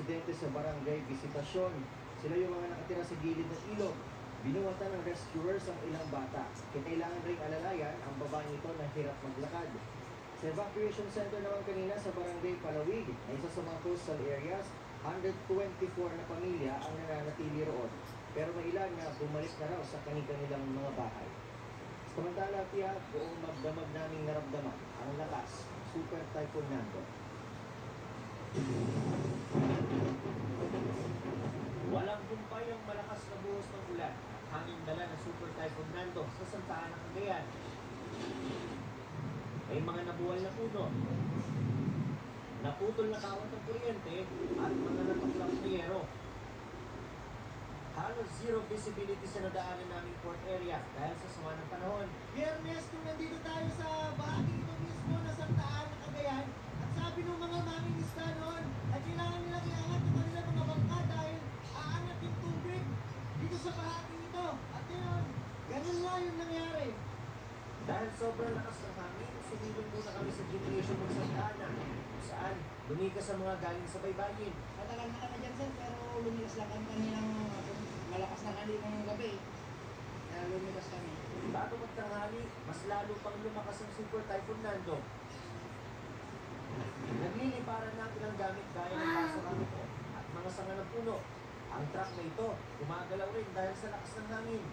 residente sa barangay Visitasyon. Sila yung mga nakatira sa gilid ng ilog. Binuwatan ng rescuers ang ilang bata. Kinailangan ring alalayan ang babaeng ito na hirap maglakad. Sa evacuation center naman kanina sa barangay Palawig, na isa sa mga coastal areas, 124 na pamilya ang nananatili roon. Pero may ilan na bumalik na raw sa kanilang mga bahay. Samantala, tiyak, buong magdamag naming naramdaman ang lakas ng Super Typhoon Nando. Walang humpay ang malakas na buhos ng ulan at hanging dala ng Super Typhoon Nando sa Santa Ana, Cagayan. May mga nabuwal na puno, naputol na kawat ng kuryente at mga natuklang yero. Halos zero visibility sa nadaanan naming port area dahil sa sama ng panahon. Biyernes, kung nandito tayo sa bahagi ito mismo na Santa Ana, Cagayan, at sabi ng mga mamingista noon ay kailangan nilang iangat ang kanilang mga bangka dahil aangat yung tubig dito sa bahagi ito. At ngayon, ganun lang yung nangyari. Dahil sobrang lakas ng hangin, sumilong muna kami sa gymnasium ng Santa Ana, kung saan lumikas sa mga galing sa baybayin. Matagal na kami dyan, sir, pero lumilas lang kami kaninang malakas na kalimang gabi. Kaya lumilas kami. Bago magtanghali, mas lalo pang lumakas ang Super Typhoon Nando. Nagliliparan na ang ilang gamit gaya ng baso-ramito at mga sanga ng puno. Ang truck na ito, gumagalaw rin dahil sa lakas ng hangin.